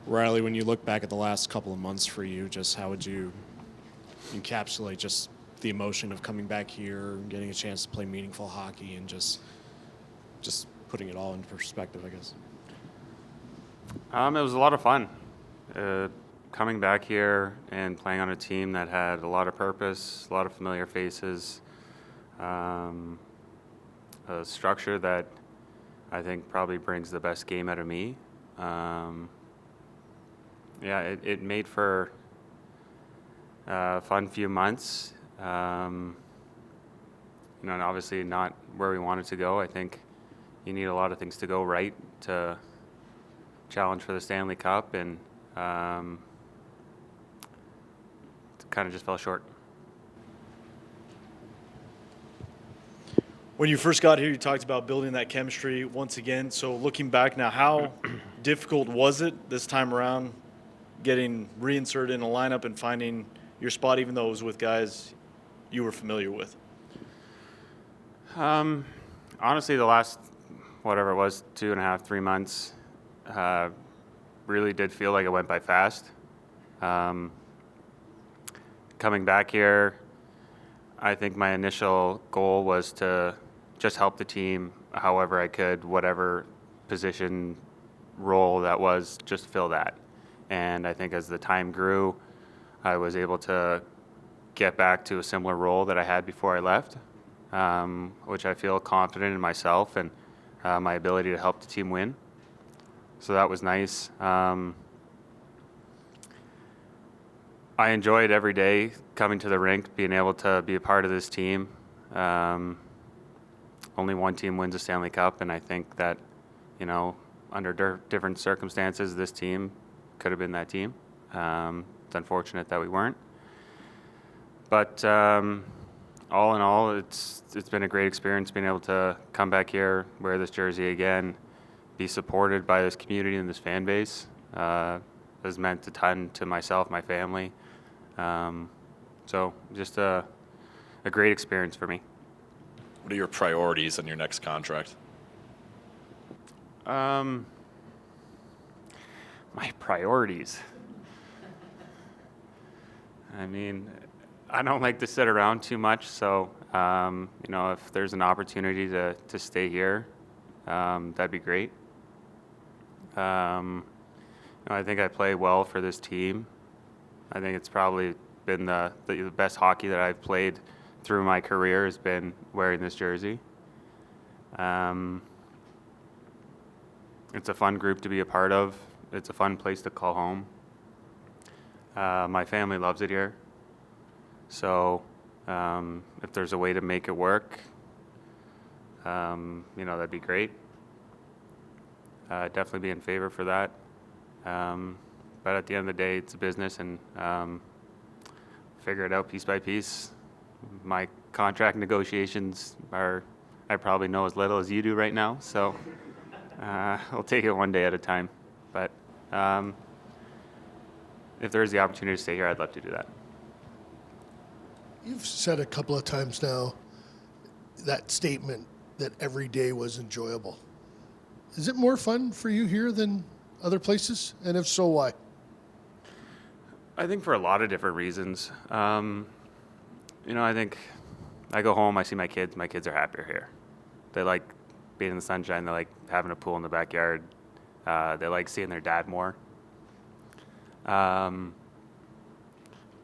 Reilly, when you look back at the last couple of months for you, just how would you encapsulate just the emotion of coming back here, getting a chance to play meaningful hockey, and just putting it all into perspective, I guess? It was a lot of fun. Coming back here and playing on a team that had a lot of purpose, a lot of familiar faces, a structure that I think probably brings the best game out of me. It made for a fun few months. And obviously not where we wanted to go. I think you need a lot of things to go right to challenge for the Stanley Cup, and kind of just fell short. When you first got here, you talked about building that chemistry once again. So looking back now, how difficult was it this time around getting reinserted in a lineup and finding your spot, even though it was with guys you were familiar with? Honestly, the last, whatever it was, 2.5, 3 months, really did feel like it went by fast. Coming back here, I think my initial goal was to just help the team however I could, whatever position, role that was, just fill that. And I think as the time grew, I was able to get back to a similar role that I had before I left, which I feel confident in myself and my ability to help the team win. So that was nice. I enjoyed every day coming to the rink, being able to be a part of this team. Only one team wins a Stanley Cup, and I think that, under different circumstances, this team could have been that team. It's unfortunate that we weren't. But all in all, it's been a great experience being able to come back here, wear this jersey again, be supported by this community and this fan base. Has meant a ton to myself, my family. So just a great experience for me. What are your priorities in your next contract? My priorities. I mean, I don't like to sit around too much, so if there's an opportunity to stay here, that'd be great. I think I play well for this team. I think it's probably been the best hockey that I've played through my career has been wearing this jersey. It's a fun group to be a part of. It's a fun place to call home. My family loves it here. So if there's a way to make it work, that'd be great. Definitely be in favor for that. But at the end of the day, it's a business, and figure it out piece by piece. My contract negotiations I probably know as little as you do right now, so I'll take it one day at a time. But if there is the opportunity to stay here, I'd love to do that. You've said a couple of times now that statement that every day was enjoyable. Is it more fun for you here than other places? And if so, why? I think for a lot of different reasons. I think I go home, I see my kids. My kids are happier here. They like being in the sunshine. They like having a pool in the backyard. They like seeing their dad more. And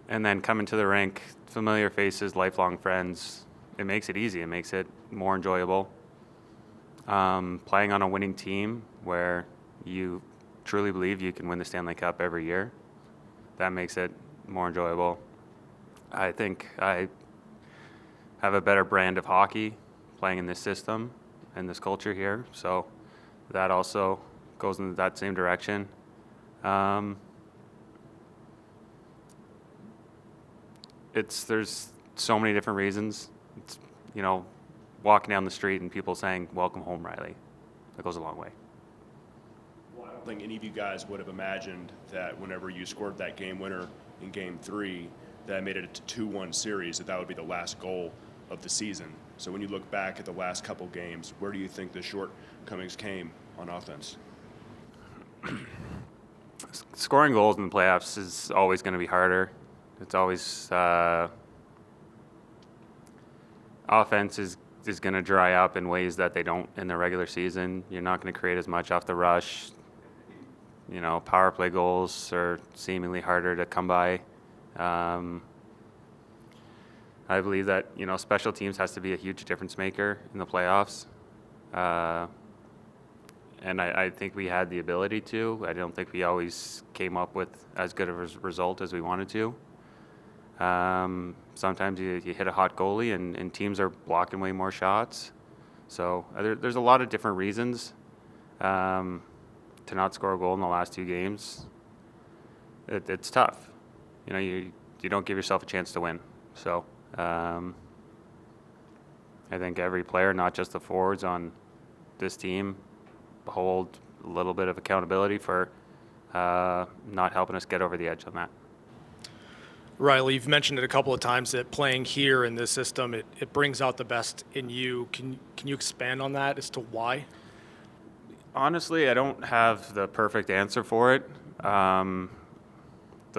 then coming to the rink, familiar faces, lifelong friends. It makes it easy. It makes it more enjoyable. Playing on a winning team where you truly believe you can win the Stanley Cup every year, that makes it more enjoyable. I think I have a better brand of hockey playing in this system and this culture here, so that also goes in that same direction. There's so many different reasons. It's, walking down the street and people saying, "Welcome home, Reilly." That goes a long way. Well, I don't think any of you guys would have imagined that whenever you scored that game winner in Game 3, that made it a 2-1 series, that would be the last goal of the season. So when you look back at the last couple games, where do you think the shortcomings came on offense? scoring goals in the playoffs is always going to be harder. It's always offense is going to dry up in ways that they don't in the regular season. You're not going to create as much off the rush. Power play goals are seemingly harder to come by. I believe that, special teams has to be a huge difference maker in the playoffs. And I think we had the ability to. I don't think we always came up with as good of a result as we wanted to. Sometimes you hit a hot goalie and teams are blocking way more shots. So there's a lot of different reasons to not score a goal in the last 2 games. It's tough. You don't give yourself a chance to win. So I think every player, not just the forwards on this team, hold a little bit of accountability for not helping us get over the edge on that. Reilly, you've mentioned it a couple of times that playing here in this system, it brings out the best in you. Can you expand on that as to why? Honestly, I don't have the perfect answer for it. The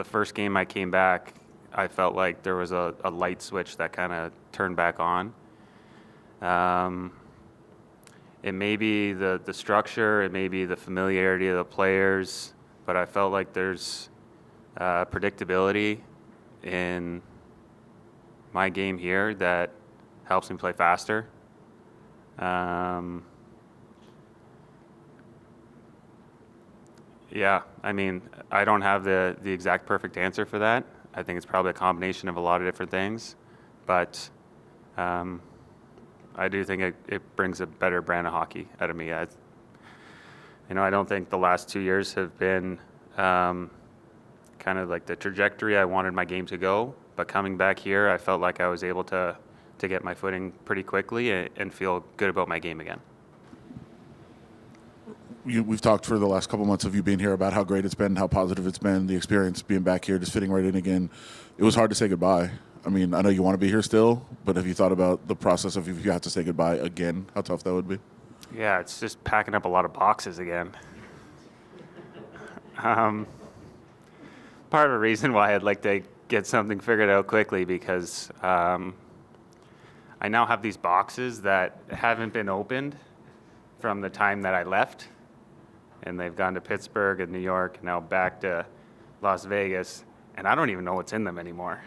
first game I came back, I felt like there was a light switch that kind of turned back on. It may be the structure, it may be the familiarity of the players, but I felt like there's predictability in my game here that helps me play faster. Yeah, I don't have the exact perfect answer for that. I think it's probably a combination of a lot of different things, but I do think it brings a better brand of hockey out of me. I don't think the last 2 years have been kind of like the trajectory I wanted my game to go, but coming back here, I felt like I was able to get my footing pretty quickly and feel good about my game again. We've talked for the last couple months of you being here about how great it's been, how positive it's been, the experience being back here, just fitting right in again. It was hard to say goodbye. I know you want to be here still, but have you thought about the process of if you have to say goodbye again, how tough that would be? Yeah, it's just packing up a lot of boxes again. Part of the reason why I'd like to get something figured out quickly because I now have these boxes that haven't been opened from the time that I left. And they've gone to Pittsburgh and New York, now back to Las Vegas, and I don't even know what's in them anymore.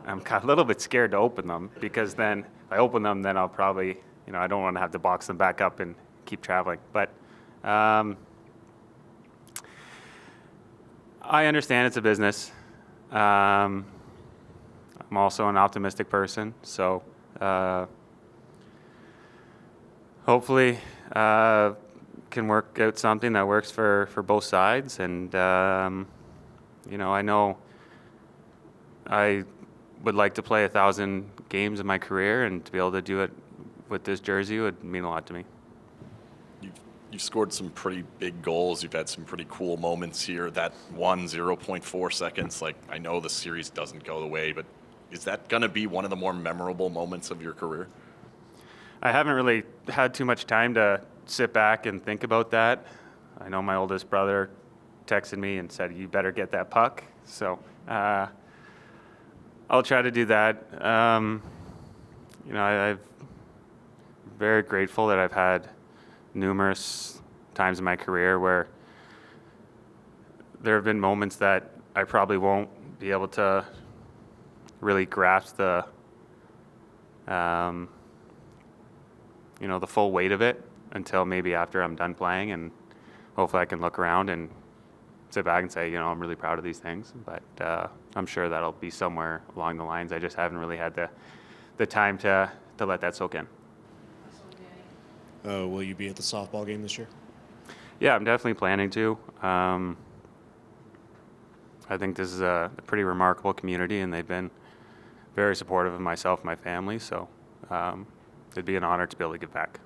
I'm a little bit scared to open them because then if I open them, then I'll probably, I don't want to have to box them back up and keep traveling. But I understand it's a business. I'm also an optimistic person, so hopefully can work out something that works for both sides. And, I know I would like to play 1,000 games in my career, and to be able to do it with this jersey would mean a lot to me. You've scored some pretty big goals. You've had some pretty cool moments here. That 0.4 seconds, I know the series doesn't go the way, but is that going to be one of the more memorable moments of your career? I haven't really had too much time to sit back and think about that. I know my oldest brother texted me and said, "You better get that puck." So I'll try to do that. I'm very grateful that I've had numerous times in my career where there have been moments that I probably won't be able to really grasp the full weight of it until maybe after I'm done playing, and hopefully I can look around and sit back and say, I'm really proud of these things. But I'm sure that'll be somewhere along the lines. I just haven't really had the time to let that soak in. Will you be at the softball game this year? Yeah, I'm definitely planning to. I think this is a pretty remarkable community, and they've been very supportive of myself and my family. So it'd be an honor to be able to give back.